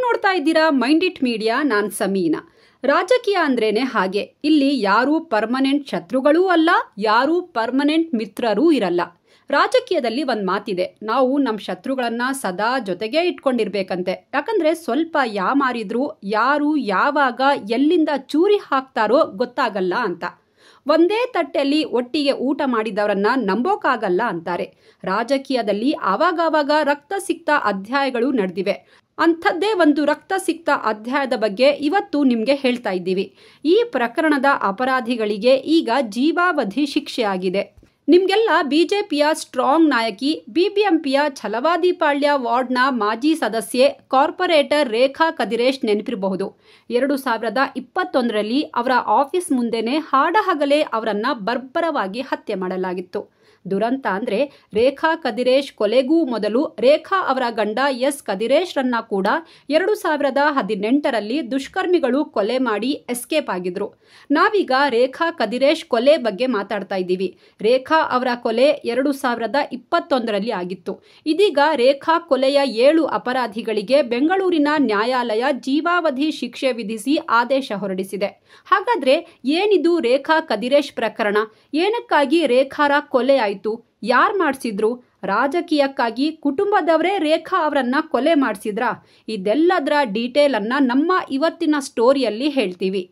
ನೋಡ್ತಾ ಇದ್ದೀರಾ mind it media. ನಾನು ಸಮೀನಾ. ರಾಜಕೀಯ ಅಂದ್ರೇನೆ ಹಾಗೆ. ಇಲ್ಲಿ ಯಾರೂ ಪರ್ಮನೆಂಟ್ ಶತ್ರುಗಳೂ ಅಲ್ಲ, ಯಾರೂ ಪರ್ಮನೆಂಟ್ ಮಿತ್ರರೂ ಇರಲ್ಲ. ರಾಜಕೀಯದಲ್ಲಿ ಒಂದು ಮಾತಿದೆ, ನಾವು ನಮ್ಮ ಶತ್ರುಗಳನ್ನ ಸದಾ ಜೊತೆಗೇ ಇಟ್ಕೊಂಡಿರ್ಬೇಕಂತೆ. ಯಾಕಂದ್ರೆ ಸ್ವಲ್ಪ ಯಾಮಾರಿದ್ರು ಯಾರು ಯಾವಾಗ ಎಲ್ಲಿಂದ ಚೂರಿ ಹಾಕ್ತಾರೋ ಗೊತ್ತಾಗಲ್ಲ ಅಂತ. ಒಂದೇ ತಟ್ಟೆಯಲ್ಲಿ ಒಟ್ಟಿಗೆ ಊಟ ಮಾಡಿದವರನ್ನ ನಂಬೋಕಾಗಲ್ಲ ಅಂತಾರೆ. ರಾಜಕೀಯದಲ್ಲಿ ಆವಾಗವಾಗ ರಕ್ತ ಸಿಕ್ತ ಅಧ್ಯಾಯಗಳು ನಡೆದಿವೆ. ಅಂಥದ್ದೇ ಒಂದು ರಕ್ತ ಸಿಕ್ತ ಅಧ್ಯಾಯದ ಬಗ್ಗೆ ಇವತ್ತು ನಿಮಗೆ ಹೇಳ್ತಾ ಇದ್ದೀವಿ. ಈ ಪ್ರಕರಣದ ಅಪರಾಧಿಗಳಿಗೆ ಈಗ ಜೀವಾವಧಿ ಶಿಕ್ಷೆ ಆಗಿದೆ. ನಿಮಗೆಲ್ಲ ಬಿಜೆಪಿಯ ಸ್ಟ್ರಾಂಗ್ ನಾಯಕಿ, ಬಿಬಿಎಂಪಿಯ ಛಲವಾದಿಪಾಳ್ಯ ವಾರ್ಡ್ನ ಮಾಜಿ ಸದಸ್ಯೆ, ಕಾರ್ಪೊರೇಟರ್ ರೇಖಾ ಕದಿರೇಶ್ ನೆನಪಿರಬಹುದು. 2021ರಲ್ಲಿ ಅವರ ಆಫೀಸ್ ಮುಂದೆನೆ ಹಾಡಹಗಲೇ ಅವರನ್ನ ಬರ್ಬರವಾಗಿ ಹತ್ಯೆ ಮಾಡಲಾಗಿತ್ತು. ದುರಂತ ಅಂದ್ರೆ ರೇಖಾ ಕದಿರೇಶ್ ಕೊಲೆಗೂ ಮೊದಲು ರೇಖಾ ಅವರ ಗಂಡ ಎಸ್ ಕದಿರೇಶ್ರನ್ನ ಕೂಡ 2018ರಲ್ಲಿ ದುಷ್ಕರ್ಮಿಗಳು ಕೊಲೆ ಮಾಡಿ ಎಸ್ಕೇಪ್ ಆಗಿದ್ರು. ನಾವೀಗ ರೇಖಾ ಕದಿರೇಶ್ ಕೊಲೆ ಬಗ್ಗೆ ಮಾತಾಡ್ತಾ ಇದ್ದೀವಿ. ರೇಖಾ ಅವರ ಕೊಲೆ 2021ರಲ್ಲಿ ಆಗಿತ್ತು. ಇದೀಗ ರೇಖಾ ಕೊಲೆಯ 7 ಅಪರಾಧಿಗಳಿಗೆ ಬೆಂಗಳೂರಿನ ನ್ಯಾಯಾಲಯ ಜೀವಾವಧಿ ಶಿಕ್ಷೆ ವಿಧಿಸಿ ಆದೇಶ ಹೊರಡಿಸಿದೆ. ಹಾಗಾದ್ರೆ ಏನಿದು ರೇಖಾ ಕದಿರೇಶ್ ಪ್ರಕರಣ? ಏನಕ್ಕಾಗಿ ರೇಖಾರ ಕೊಲೆ ಆಯಿತು? ಯಾರು ಮಾಡಿಸಿದ್ರು? ರಾಜಕೀಯಕ್ಕಾಗಿ ಕುಟುಂಬದವರೇ ರೇಖಾ ಅವರನ್ನ ಕೊಲೆ ಮಾಡಿಸಿದ್ರಾ? ಇದೆಲ್ಲದರ ಡೀಟೇಲ್ ಅನ್ನ ನಮ್ಮ ಇವತ್ತಿನ ಸ್ಟೋರಿಯಲ್ಲಿ ಹೇಳ್ತೀವಿ.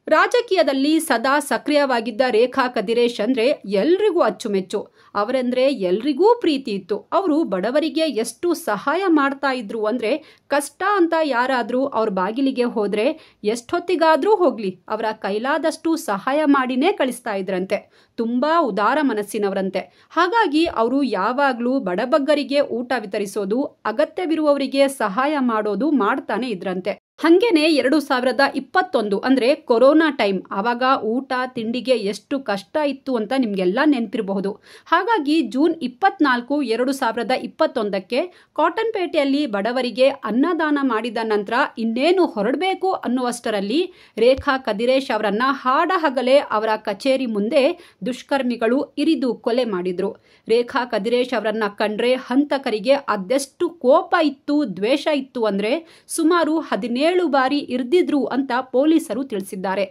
ರಾಜಕೀಯದಲ್ಲಿ ಸದಾ ಸಕ್ರಿಯವಾಗಿದ್ದ ರೇಖಾ ಕದಿರೇಶ್ ಅಂದ್ರೆ ಎಲ್ರಿಗೂ ಅಚ್ಚುಮೆಚ್ಚು. ಅವರಂದ್ರೆ ಎಲ್ರಿಗೂ ಪ್ರೀತಿ ಇತ್ತು. ಅವರು ಬಡವರಿಗೆ ಎಷ್ಟು ಸಹಾಯ ಮಾಡ್ತಾ ಇದ್ರು ಅಂದ್ರೆ, ಕಷ್ಟ ಅಂತ ಯಾರಾದ್ರೂ ಅವ್ರ ಬಾಗಿಲಿಗೆ ಹೋದ್ರೆ ಎಷ್ಟೊತ್ತಿಗಾದ್ರೂ ಹೋಗ್ಲಿ ಅವರ ಕೈಲಾದಷ್ಟು ಸಹಾಯ ಮಾಡಿನೇ ಕಳಿಸ್ತಾ ಇದ್ರಂತೆ. ತುಂಬಾ ಉದಾರ ಮನಸ್ಸಿನವರಂತೆ. ಹಾಗಾಗಿ ಅವರು ಯಾವಾಗ್ಲೂ ಬಡಬಗ್ಗರಿಗೆ ಊಟ ವಿತರಿಸೋದು, ಅಗತ್ಯವಿರುವವರಿಗೆ ಸಹಾಯ ಮಾಡೋದು ಮಾಡ್ತಾನೆ ಇದ್ರಂತೆ. ಹಂಗೇನೆ 2021 ಅಂದ್ರೆ ಕೊರೋನಾ ಟೈಮ್. ಆವಾಗ ಊಟ ತಿಂಡಿಗೆ ಎಷ್ಟು ಕಷ್ಟ ಇತ್ತು ಅಂತ ನಿಮ್ಗೆಲ್ಲ ನೆನಪಿರಬಹುದು. ಹಾಗಾಗಿ ಜೂನ್ 24, 2021ಕ್ಕೆ ಕಾಟನ್ಪೇಟೆಯಲ್ಲಿ ಬಡವರಿಗೆ ಅನ್ನದಾನ ಮಾಡಿದ ನಂತರ ಇನ್ನೇನು ಹೊರಡಬೇಕು ಅನ್ನುವಷ್ಟರಲ್ಲಿ ರೇಖಾ ಕದಿರೇಶ್ ಅವರನ್ನ ಹಾಡಹಗಲೇ ಅವರ ಕಚೇರಿ ಮುಂದೆ ದುಷ್ಕರ್ಮಿಗಳು ಇರಿದು ಕೊಲೆ ಮಾಡಿದ್ರು. ರೇಖಾ ಕದಿರೇಶ್ ಅವರನ್ನ ಕಂಡ್ರೆ ಹಂತಕರಿಗೆ ಅದೆಷ್ಟು ಕೋಪ ಇತ್ತು, ದ್ವೇಷ ಇತ್ತು ಅಂದ್ರೆ ಸುಮಾರು 17 ಬಾರಿ ಇರ್ದಿದ್ರು ಅಂತ ಪೊಲೀಸರು ತಿಳಿಸಿದ್ದಾರೆ.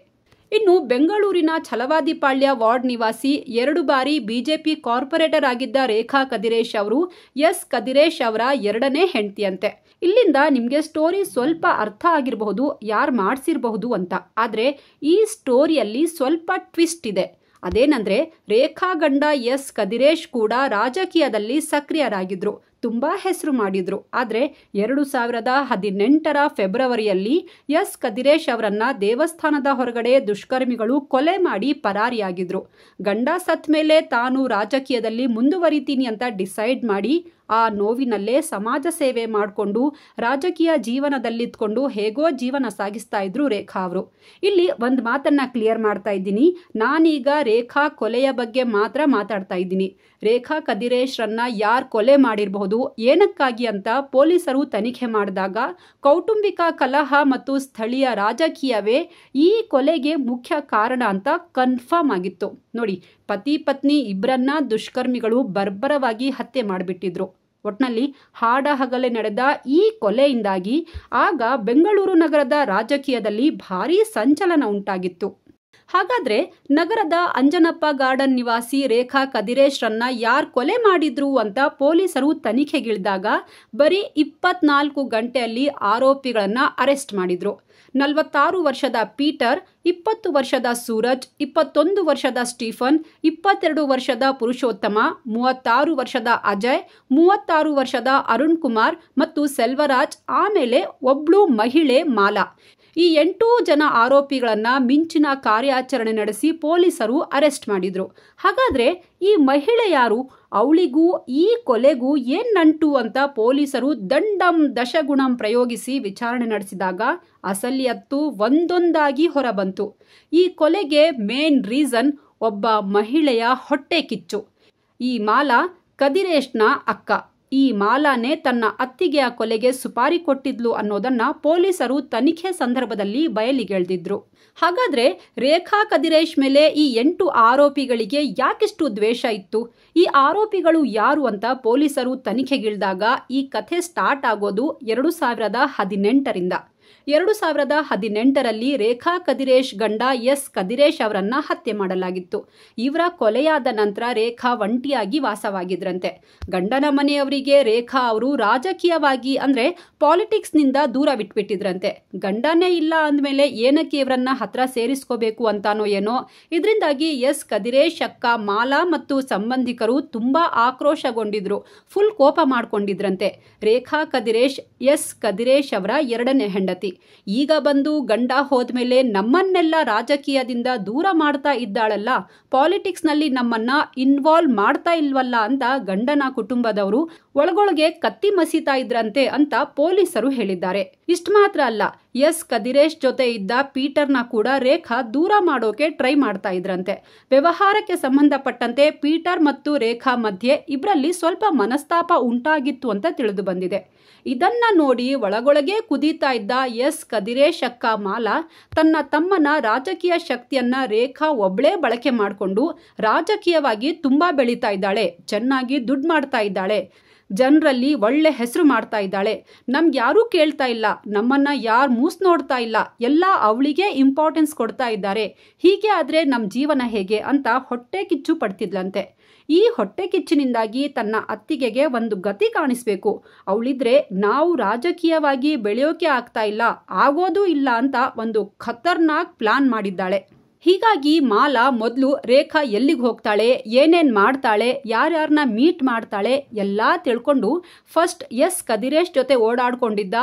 ಇನ್ನು ಬೆಂಗಳೂರಿನ ಛಲವಾದಿಪಾಳ್ಯ ವಾರ್ಡ್ ನಿವಾಸಿ 2 ಬಾರಿ ಬಿಜೆಪಿ ಕಾರ್ಪೊರೇಟರ್ ಆಗಿದ್ದ ರೇಖಾ ಕದಿರೇಶ್ ಅವರು ಎಸ್ ಕದಿರೇಶ್ ಅವರ 2ನೇ ಹೆಂಡತಿಯಂತೆ. ಇಲ್ಲಿಂದ ನಿಮಗೆ ಸ್ಟೋರಿ ಸ್ವಲ್ಪ ಅರ್ಥ ಆಗಿರಬಹುದು, ಯಾರು ಮಾಡಿಸಿರಬಹುದು ಅಂತ. ಆದ್ರೆ ಈ ಸ್ಟೋರಿಯಲ್ಲಿ ಸ್ವಲ್ಪ ಟ್ವಿಸ್ಟ್ ಇದೆ. ಅದೇನಂದ್ರೆ ರೇಖಾ ಗಂಡ ಎಸ್ ಕದಿರೇಶ್ ಕೂಡ ರಾಜಕೀಯದಲ್ಲಿ ಸಕ್ರಿಯರಾಗಿದ್ರು, ತುಂಬಾ ಹೆಸರು ಮಾಡಿದ್ರು. ಆದ್ರೆ 2018ರ ಫೆಬ್ರವರಿಯಲ್ಲಿ ಎಸ್ ಕದಿರೇಶ್ ಅವರನ್ನ ದೇವಸ್ಥಾನದ ಹೊರಗಡೆ ದುಷ್ಕರ್ಮಿಗಳು ಕೊಲೆ ಮಾಡಿ ಪರಾರಿಯಾಗಿದ್ರು. ಗಂಡ ಸತ್ ಮೇಲೆ ತಾನು ರಾಜಕೀಯದಲ್ಲಿ ಮುಂದುವರಿತೀನಿ ಅಂತ ಡಿಸೈಡ್ ಮಾಡಿ ಆ ನೋವಿನಲ್ಲೇ ಸಮಾಜ ಸೇವೆ ಮಾಡಿಕೊಂಡು ರಾಜಕೀಯ ಜೀವನದಲ್ಲಿದ್ಕೊಂಡು ಹೇಗೋ ಜೀವನ ಸಾಗಿಸ್ತಾ ಇದ್ರು ರೇಖಾ ಅವರು. ಇಲ್ಲಿ ಒಂದು ಮಾತನ್ನ ಕ್ಲಿಯರ್ ಮಾಡ್ತಾ ಇದ್ದೀನಿ, ನಾನೀಗ ರೇಖಾ ಕೊಲೆಯ ಬಗ್ಗೆ ಮಾತ್ರ ಮಾತಾಡ್ತಾ ಇದ್ದೀನಿ. ರೇಖಾ ಕದಿರೇಶ್ರನ್ನ ಯಾರು ಕೊಲೆ ಮಾಡಿರಬಹುದು, ಏನಕ್ಕಾಗಿ ಅಂತ ಪೊಲೀಸರು ತನಿಖೆ ಮಾಡಿದಾಗ ಕೌಟುಂಬಿಕ ಕಲಹ ಮತ್ತು ಸ್ಥಳೀಯ ರಾಜಕೀಯವೇ ಈ ಕೊಲೆಗೆ ಮುಖ್ಯ ಕಾರಣ ಅಂತ ಕನ್ಫರ್ಮ್ ಆಗಿತ್ತು. ನೋಡಿ, ಪತಿ ಪತ್ನಿ ಇಬ್ಬರನ್ನ ದುಷ್ಕರ್ಮಿಗಳು ಬರ್ಬರವಾಗಿ ಹತ್ಯೆ ಮಾಡಿಬಿಟ್ಟಿದ್ರು. ಒಟ್ನಲ್ಲಿ ಹಾಡಹಗಲೇ ನಡೆದ ಈ ಕೊಲೆಯಿಂದಾಗಿ ಆಗ ಬೆಂಗಳೂರು ನಗರದ ರಾಜಕೀಯದಲ್ಲಿ ಭಾರೀ ಸಂಚಲನ ಉಂಟಾಗಿತ್ತು. ಹಾಗಾದ್ರೆ ನಗರದ ಅಂಜನಪ್ಪ ಗಾರ್ಡನ್ ನಿವಾಸಿ ರೇಖಾ ಕದಿರೇಶ್ರನ್ನ ಯಾರು ಕೊಲೆ ಮಾಡಿದ್ರು ಅಂತ ಪೊಲೀಸರು ತನಿಖೆಗಿಳಿದಾಗ ಬರೀ 24 ಗಂಟೆಯಲ್ಲಿ ಆರೋಪಿಗಳನ್ನ ಅರೆಸ್ಟ್ ಮಾಡಿದ್ರು. 46 ವರ್ಷದ ಪೀಟರ್, 20 ವರ್ಷದ ಸೂರಜ್, 21 ವರ್ಷದ ಸ್ಟೀಫನ್, 22 ವರ್ಷದ ಪುರುಷೋತ್ತಮ, 36 ವರ್ಷದ ಅಜಯ್, 36 ವರ್ಷದ ಅರುಣ್ ಕುಮಾರ್ ಮತ್ತು ಸೆಲ್ವರಾಜ್, ಆಮೇಲೆ ಒಬ್ಳು ಮಹಿಳೆ ಮಾಲಾ. ಈ 8 ಜನ ಆರೋಪಿಗಳನ್ನ ಮಿಂಚಿನ ಕಾರ್ಯಾಚರಣೆ ನಡೆಸಿ ಪೊಲೀಸರು ಅರೆಸ್ಟ್ ಮಾಡಿದ್ರು. ಹಾಗಾದ್ರೆ ಈ ಮಹಿಳೆ ಯಾರು? ಅವಳಿಗೂ ಈ ಕೊಲೆಗೂ ಏನ್ ನಂಟು ಅಂತ ಪೊಲೀಸರು ದಂಡಂ ದಶಗುಣಂ ಪ್ರಯೋಗಿಸಿ ವಿಚಾರಣೆ ನಡೆಸಿದಾಗ ಅಸಲಿಯತ್ತು ಒಂದೊಂದಾಗಿ ಹೊರಬಂತು. ಈ ಕೊಲೆಗೆ ಮೇನ್ ರೀಸನ್ ಒಬ್ಬ ಮಹಿಳೆಯ ಹೊಟ್ಟೆ ಕಿಚ್ಚು. ಈ ಮಾಲಾ ಕದಿರೇಶ್ನ ಅಕ್ಕ. ಈ ಮಾಲಾನೇ ತನ್ನ ಅತ್ತಿಗೆಯ ಕೊಲೆಗೆ ಸುಪಾರಿ ಕೊಟ್ಟಿದ್ಲು ಅನ್ನೋದನ್ನ ಪೊಲೀಸರು ತನಿಖೆ ಸಂದರ್ಭದಲ್ಲಿ ಬಯಲಿಗೆಳೆದಿದ್ರು. ಹಾಗಾದ್ರೆ ರೇಖಾ ಕದಿರೇಶ್ ಮೇಲೆ ಈ 8 ಆರೋಪಿಗಳಿಗೆ ಯಾಕಿಷ್ಟು ದ್ವೇಷ ಇತ್ತು? ಈ ಆರೋಪಿಗಳು ಯಾರು ಅಂತ ಪೊಲೀಸರು ತನಿಖೆಗಿಳಿದಾಗ ಈ ಕಥೆ ಸ್ಟಾರ್ಟ್ ಆಗೋದು 2018ರಿಂದ. 2018ರಲ್ಲಿ ರೇಖಾ ಕದಿರೇಶ್ ಗಂಡ ಎಸ್ ಕದಿರೇಶ್ ಅವರನ್ನ ಹತ್ಯೆ ಮಾಡಲಾಗಿತ್ತು. ಇವರ ಕೊಲೆಯಾದ ನಂತರ ರೇಖಾ ಒಂಟಿಯಾಗಿ ವಾಸವಾಗಿದ್ರಂತೆ. ಗಂಡನ ಮನೆಯವರಿಗೆ ರೇಖಾ ಅವರು ರಾಜಕೀಯವಾಗಿ ಅಂದ್ರೆ ಪಾಲಿಟಿಕ್ಸ್ನಿಂದ ದೂರ ಬಿಟ್ಬಿಟ್ಟಿದ್ರಂತೆ. ಗಂಡನೇ ಇಲ್ಲ ಅಂದಮೇಲೆ ಏನಕ್ಕೆ ಇವರನ್ನ ಹತ್ರ ಸೇರಿಸ್ಕೋಬೇಕು ಅಂತಾನೋ ಏನೋ. ಇದರಿಂದಾಗಿ ಎಸ್ ಕದಿರೇಶ್ ಅಕ್ಕ ಮಾಲಾ ಮತ್ತು ಸಂಬಂಧಿಕರು ತುಂಬಾ ಆಕ್ರೋಶಗೊಂಡಿದ್ರು. ಫುಲ್ ಕೋಪ ಮಾಡ್ಕೊಂಡಿದ್ರಂತೆ. ರೇಖಾ ಕದಿರೇಶ್ ಎಸ್ ಕದಿರೇಶ್ ಅವರ 2ನೇ ಹೆಂಡತಿ. ಈಗ ಬಂದು ಗಂಡ ಹೋದ್ಮೇಲೆ ನಮ್ಮನ್ನೆಲ್ಲ ರಾಜಕೀಯದಿಂದ ದೂರ ಮಾಡ್ತಾ ಇದ್ದಾಳಲ್ಲ, ಪಾಲಿಟಿಕ್ಸ್ ನಲ್ಲಿ ನಮ್ಮನ್ನ ಇನ್ವಾಲ್ವ್ ಮಾಡ್ತಾ ಇಲ್ವಲ್ಲ ಅಂತ ಗಂಡನ ಕುಟುಂಬದವರು ಒಳಗೊಳಗೆ ಕತ್ತಿ ಮಸೀತಾ ಇದ್ರಂತೆ ಅಂತ ಪೊಲೀಸರು ಹೇಳಿದ್ದಾರೆ. ಇಷ್ಟು ಮಾತ್ರ ಅಲ್ಲ, ಎಸ್ ಕದಿರೇಶ್ ಜೊತೆ ಇದ್ದ ಪೀಟರ್ನ ಕೂಡ ರೇಖಾ ದೂರ ಮಾಡೋಕೆ ಟ್ರೈ ಮಾಡ್ತಾ ಇದ್ರಂತೆ. ವ್ಯವಹಾರಕ್ಕೆ ಸಂಬಂಧಪಟ್ಟಂತೆ ಪೀಟರ್ ಮತ್ತು ರೇಖಾ ಮಧ್ಯೆ ಇಬ್ಬರಲ್ಲಿ ಸ್ವಲ್ಪ ಮನಸ್ತಾಪ ಉಂಟಾಗಿತ್ತು ಅಂತ ತಿಳಿದು ಬಂದಿದೆ. ಇದನ್ನ ನೋಡಿ ಒಳಗೊಳಗೆ ಕುದೀತಾ ಇದ್ದ ಎಸ್ ಕದಿರೇಶ್ ಅಕ್ಕ ಮಾಲಾ ತನ್ನ ತಮ್ಮನ ರಾಜಕೀಯ ಶಕ್ತಿಯನ್ನ ರೇಖಾ ಒಬ್ಳೇ ಬಳಕೆ ಮಾಡಿಕೊಂಡು ರಾಜಕೀಯವಾಗಿ ತುಂಬಾ ಬೆಳೀತಾ ಇದ್ದಾಳೆ, ಚೆನ್ನಾಗಿ ದುಡ್ಡು ಮಾಡ್ತಾ ಇದ್ದಾಳೆ, ಜನರಲ್ಲಿ ಒಳ್ಳೆ ಹೆಸರು ಮಾಡ್ತಾ ಇದ್ದಾಳೆ, ನಮ್ಗೆ ಯಾರೂ ಕೇಳ್ತಾ ಇಲ್ಲ, ನಮ್ಮನ್ನ ಯಾರು ಮೂಸ್ ನೋಡ್ತಾ ಇಲ್ಲ, ಎಲ್ಲ ಅವಳಿಗೆ ಇಂಪಾರ್ಟೆನ್ಸ್ ಕೊಡ್ತಾ ಇದ್ದಾರೆ, ಹೀಗೆ ಆದ್ರೆ ನಮ್ಮ ಜೀವನ ಹೇಗೆ ಅಂತ ಹೊಟ್ಟೆ ಕಿಚ್ಚು ಪಡ್ತಿದ್ಲಂತೆ. ಈ ಹೊಟ್ಟೆ ಕಿಚ್ಚಿನಿಂದಾಗಿ ತನ್ನ ಅತ್ತಿಗೆಗೆ ಒಂದು ಗತಿ ಕಾಣಿಸ್ಬೇಕು, ಅವಳಿದ್ರೆ ನಾವು ರಾಜಕೀಯವಾಗಿ ಬೆಳೆಯೋಕೆ ಆಗ್ತಾ ಇಲ್ಲ, ಆಗೋದೂ ಇಲ್ಲ ಅಂತ ಒಂದು ಖತರ್ನಾಕ್ ಪ್ಲಾನ್ ಮಾಡಿದ್ದಾಳೆ. ಹೀಗಾಗಿ ಮಾಲಾ ಮೊದಲು ರೇಖಾ ಎಲ್ಲಿಗೆ ಹೋಗ್ತಾಳೆ, ಏನೇನ್ ಮಾಡ್ತಾಳೆ, ಯಾರ್ಯಾರನ್ನ ಮೀಟ್ ಮಾಡ್ತಾಳೆ ಎಲ್ಲ ತಿಳ್ಕೊಂಡು ಫಸ್ಟ್ ಎಸ್ ಕದಿರೇಶ್ ಜೊತೆ ಓಡಾಡ್ಕೊಂಡಿದ್ದ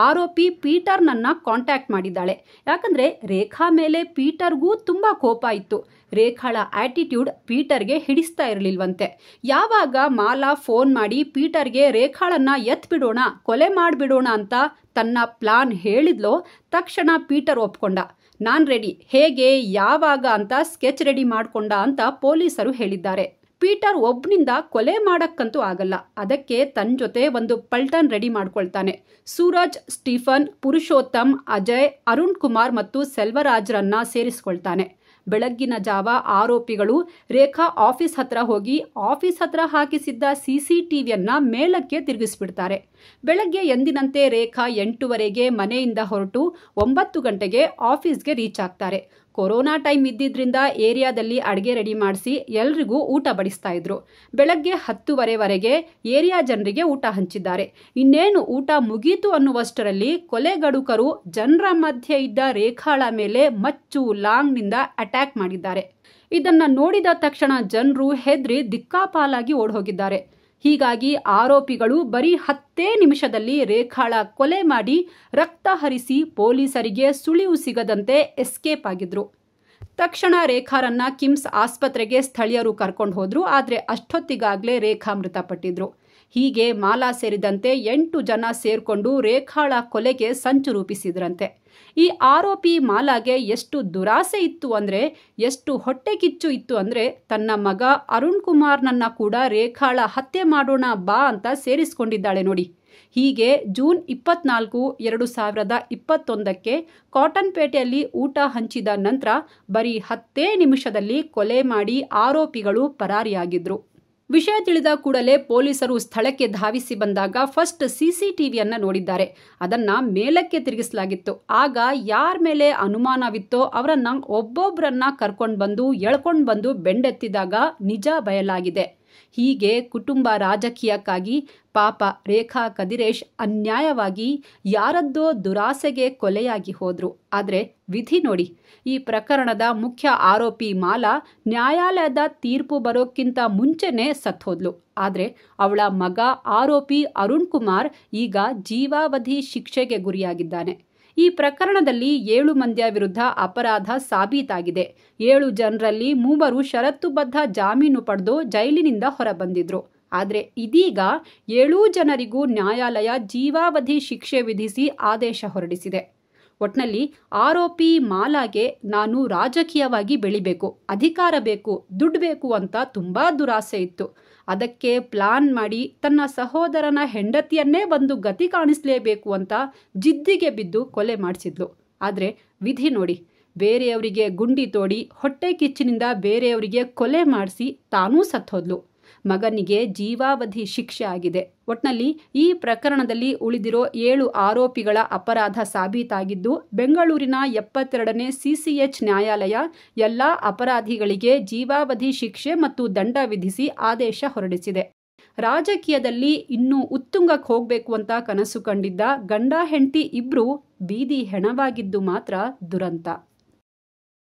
ಆರೋಪಿ ಪೀಟರ್ನನ್ನ ಕಾಂಟ್ಯಾಕ್ಟ್ ಮಾಡಿದ್ದಾಳೆ. ಯಾಕಂದ್ರೆ ರೇಖಾ ಮೇಲೆ ಪೀಟರ್ಗೂ ತುಂಬಾ ಕೋಪ ಇತ್ತು. ರೇಖಾಳ ಆಟಿಟ್ಯೂಡ್ ಪೀಟರ್ಗೆ ಹಿಡಿಸ್ತಾ ಇರಲಿಲ್ವಂತೆ. ಯಾವಾಗ ಮಾಲಾ ಫೋನ್ ಮಾಡಿ ಪೀಟರ್ಗೆ ರೇಖಾಳನ್ನ ಎತ್ಬಿಡೋಣ, ಕೊಲೆ ಮಾಡಿಬಿಡೋಣ ಅಂತ ತನ್ನ ಪ್ಲಾನ್ ಹೇಳಿದ್ಲೋ ತಕ್ಷಣ ಪೀಟರ್ ಒಪ್ಕೊಂಡ. ನಾನ್ ರೆಡಿ, ಹೇಗೆ ಯಾವಾಗ ಅಂತ ಸ್ಕೆಚ್ ರೆಡಿ ಮಾಡ್ಕೊಂಡ ಅಂತ ಪೊಲೀಸರು ಹೇಳಿದ್ದಾರೆ. ಪೀಟರ್ ಒಬ್ನಿಂದ ಕೊಲೆ ಮಾಡಕ್ಕಂತೂ ಆಗಲ್ಲ, ಅದಕ್ಕೆ ತನ್ನ ಜೊತೆ ಒಂದು ಪಲ್ಟನ್ ರೆಡಿ ಮಾಡ್ಕೊಳ್ತಾನೆ. ಸೂರಜ್, ಸ್ಟೀಫನ್, ಪುರುಷೋತ್ತಮ್, ಅಜಯ್, ಅರುಣ್ ಕುಮಾರ್ ಮತ್ತು ಸೆಲ್ವರಾಜ್ರನ್ನ ಸೇರಿಸ್ಕೊಳ್ತಾನೆ. ಬೆಳಗ್ಗಿನ ಜಾವ ಆರೋಪಿಗಳು ರೇಖಾ ಆಫೀಸ್ ಹತ್ರ ಹೋಗಿ ಆಫೀಸ್ ಹತ್ರ ಹಾಕಿಸಿದ್ದ CCTVಯನ್ನ ಮೇಲಕ್ಕೆ ತಿರುಗಿಸ್ಬಿಡ್ತಾರೆ. ಬೆಳಗ್ಗೆ ಎಂದಿನಂತೆ ರೇಖಾ 8:15ಗೆ ಮನೆಯಿಂದ ಹೊರಟು 9 ಗಂಟೆಗೆ ಆಫೀಸ್ಗೆ ರೀಚ್ ಆಗ್ತಾರೆ. ಕೊರೋನಾ ಟೈಮ್ ಇದ್ದಿದ್ರಿಂದ ಏರಿಯಾದಲ್ಲಿ ಅಡುಗೆ ರೆಡಿ ಮಾಡಿಸಿ ಎಲ್ರಿಗೂ ಊಟ ಬಡಿಸ್ತಾ ಇದ್ರು. ಬೆಳಗ್ಗೆ 10:30ವರೆಗೆ ಏರಿಯಾ ಜನರಿಗೆ ಊಟ ಹಂಚಿದ್ದಾರೆ. ಇನ್ನೇನು ಊಟ ಮುಗೀತು ಅನ್ನುವಷ್ಟರಲ್ಲಿ ಕೊಲೆಗಡುಕರು ಜನರ ಮಧ್ಯೆ ಇದ್ದ ರೇಖಾಳ ಮೇಲೆ ಮಚ್ಚು ಲಾಂಗ್ನಿಂದ ಅಟ್ಯಾಕ್ ಮಾಡಿದ್ದಾರೆ. ಇದನ್ನ ನೋಡಿದ ತಕ್ಷಣ ಜನರು ಹೆದ್ರಿ ದಿಕ್ಕಾಪಾಲಾಗಿ ಓಡ್ಹೋಗಿದ್ದಾರೆ. ಹೀಗಾಗಿ ಆರೋಪಿಗಳು ಬರೀ 10 ನಿಮಿಷದಲ್ಲಿ ರೇಖಾಳ ಕೊಲೆ ಮಾಡಿ ರಕ್ತ ಹರಿಸಿ ಪೊಲೀಸರಿಗೆ ಸುಳಿವು ಸಿಗದಂತೆ ಎಸ್ಕೇಪ್ ಆಗಿದ್ರು. ತಕ್ಷಣ ರೇಖಾರನ್ನ ಕಿಮ್ಸ್ ಆಸ್ಪತ್ರೆಗೆ ಸ್ಥಳೀಯರು ಕರ್ಕೊಂಡು ಹೋದ್ರು. ಆದ್ರೆ ಅಷ್ಟೊತ್ತಿಗಾಗ್ಲೇ ರೇಖಾ ಮೃತಪಟ್ಟಿದ್ರು. ಹೀಗೆ ಮಾಲಾ ಸೇರಿದಂತೆ 8 ಜನ ಸೇರ್ಕೊಂಡು ರೇಖಾಳ ಕೊಲೆಗೆ ಸಂಚು ರೂಪಿಸಿದ್ರಂತೆ. ಈ ಆರೋಪಿ ಮಾಲಾಗೆ ಎಷ್ಟು ದುರಾಸೆ ಇತ್ತು ಅಂದ್ರೆ, ಎಷ್ಟು ಹೊಟ್ಟೆ ಕಿಚ್ಚು ಇತ್ತು ಅಂದ್ರೆ, ತನ್ನ ಮಗ ಅರುಣ್ ಕುಮಾರ್ನನ್ನ ಕೂಡ ರೇಖಾಳ ಹತ್ಯೆ ಮಾಡೋಣ ಬಾ ಅಂತ ಸೇರಿಸ್ಕೊಂಡಿದ್ದಾಳೆ ನೋಡಿ. ಹೀಗೆ ಜೂನ್ 24, 2021ಕ್ಕೆ ಕಾಟನ್ಪೇಟೆಯಲ್ಲಿ ಊಟ ಹಂಚಿದ ನಂತರ ಬರೀ 10 ನಿಮಿಷದಲ್ಲಿ ಕೊಲೆ ಮಾಡಿ ಆರೋಪಿಗಳು ಪರಾರಿಯಾಗಿದ್ರು. ವಿಷಯ ತಿಳಿದ ಕೂಡಲೇ ಪೊಲೀಸರು ಸ್ಥಳಕ್ಕೆ ಧಾವಿಸಿ ಬಂದಾಗ ಫಸ್ಟ್ CCTVಯನ್ನ ನೋಡಿದ್ದಾರೆ. ಅದನ್ನ ಮೇಲಕ್ಕೆ ತಿರುಗಿಸಲಾಗಿತ್ತು. ಆಗ ಯಾರ ಮೇಲೆ ಅನುಮಾನವಿತ್ತೋ ಅವರನ್ನ ಒಬ್ಬೊಬ್ಬರನ್ನ ಕರ್ಕೊಂಡು ಬಂದು ಎಳ್ಕೊಂಡು ಬಂದು ಬೆಂಡೆತ್ತಿದಾಗ ನಿಜ ಬಯಲಾಗಿದೆ. ಹೀಗೆ ಕುಟುಂಬ ರಾಜಕೀಯಕ್ಕಾಗಿ ಪಾಪ ರೇಖಾ ಕದಿರೇಶ್ ಅನ್ಯಾಯವಾಗಿ ಯಾರದ್ದೋ ದುರಾಸೆಗೆ ಕೊಲೆಯಾಗಿ ಹೋದ್ರು. ಆದರೆ ವಿಧಿ ನೋಡಿ, ಈ ಪ್ರಕರಣದ ಮುಖ್ಯ ಆರೋಪಿ ಮಾಲಾ ನ್ಯಾಯಾಲಯದ ತೀರ್ಪು ಬರೋಕ್ಕಿಂತ ಮುಂಚೆನೇ ಸತ್ತೋದ್ಲು. ಆದರೆ ಅವಳ ಮಗ ಆರೋಪಿ ಅರುಣ್ ಕುಮಾರ್ ಈಗ ಜೀವಾವಧಿ ಶಿಕ್ಷೆಗೆ ಗುರಿಯಾಗಿದ್ದಾನೆ. ಈ ಪ್ರಕರಣದಲ್ಲಿ 7 ಮಂದಿಯ ವಿರುದ್ಧ ಅಪರಾಧ ಸಾಬೀತಾಗಿದೆ. 7 ಜನರಲ್ಲಿ 3 ಷರತ್ತುಬದ್ಧ ಜಾಮೀನು ಪಡೆದು ಜೈಲಿನಿಂದ ಹೊರಬಂದಿದ್ರು. ಆದರೆ ಇದೀಗ 7 ಜನರಿಗೂ ನ್ಯಾಯಾಲಯ ಜೀವಾವಧಿ ಶಿಕ್ಷೆ ವಿಧಿಸಿ ಆದೇಶ ಹೊರಡಿಸಿದೆ. ಒಟ್ನಲ್ಲಿ ಆರೋಪಿ ಮಾಲಾಗೆ ನಾನು ರಾಜಕೀಯವಾಗಿ ಬೆಳಿಬೇಕು, ಅಧಿಕಾರ ಬೇಕು, ದುಡ್ಡು ಬೇಕು ಅಂತ ತುಂಬ ದುರಾಸೆ ಇತ್ತು. ಅದಕ್ಕೆ ಪ್ಲಾನ್ ಮಾಡಿ ತನ್ನ ಸಹೋದರನ ಹೆಂಡತಿಯನ್ನೇ ಬಂದು ಗತಿ ಕಾಣಿಸ್ಲೇಬೇಕು ಅಂತ ಜಿದ್ದಿಗೆ ಬಿದ್ದು ಕೊಲೆ ಮಾಡಿಸಿದ್ಲು. ಆದರೆ ವಿಧಿ ನೋಡಿ, ಬೇರೆಯವರಿಗೆ ಗುಂಡಿ ತೋಡಿ ಹೊಟ್ಟೆ ಕಿಚ್ಚಿನಿಂದ ಬೇರೆಯವರಿಗೆ ಕೊಲೆ ಮಾಡಿಸಿ ತಾನೂ ಸತ್ತೋದ್ಲು. ಮಗನಿಗೆ ಜೀವಾವಧಿ ಶಿಕ್ಷೆ ಆಗಿದೆ. ಒಟ್ನಲ್ಲಿ ಈ ಪ್ರಕರಣದಲ್ಲಿ ಉಳಿದಿರೋ 7 ಆರೋಪಿಗಳ ಅಪರಾಧ ಸಾಬೀತಾಗಿದ್ದು, ಬೆಂಗಳೂರಿನ 72ನೇ CCH ನ್ಯಾಯಾಲಯ ಎಲ್ಲ ಅಪರಾಧಿಗಳಿಗೆ ಜೀವಾವಧಿ ಶಿಕ್ಷೆ ಮತ್ತು ದಂಡ ವಿಧಿಸಿ ಆದೇಶ ಹೊರಡಿಸಿದೆ. ರಾಜಕೀಯದಲ್ಲಿ ಇನ್ನೂ ಉತ್ತುಂಗಕ್ಕೆ ಹೋಗಬೇಕು ಅಂತ ಕನಸು ಕಂಡಿದ್ದ ಗಂಡ ಹೆಂಡತಿ ಇಬ್ರು ಬೀದಿ ಹೆಣವಾಗಿದ್ದು ಮಾತ್ರ ದುರಂತ.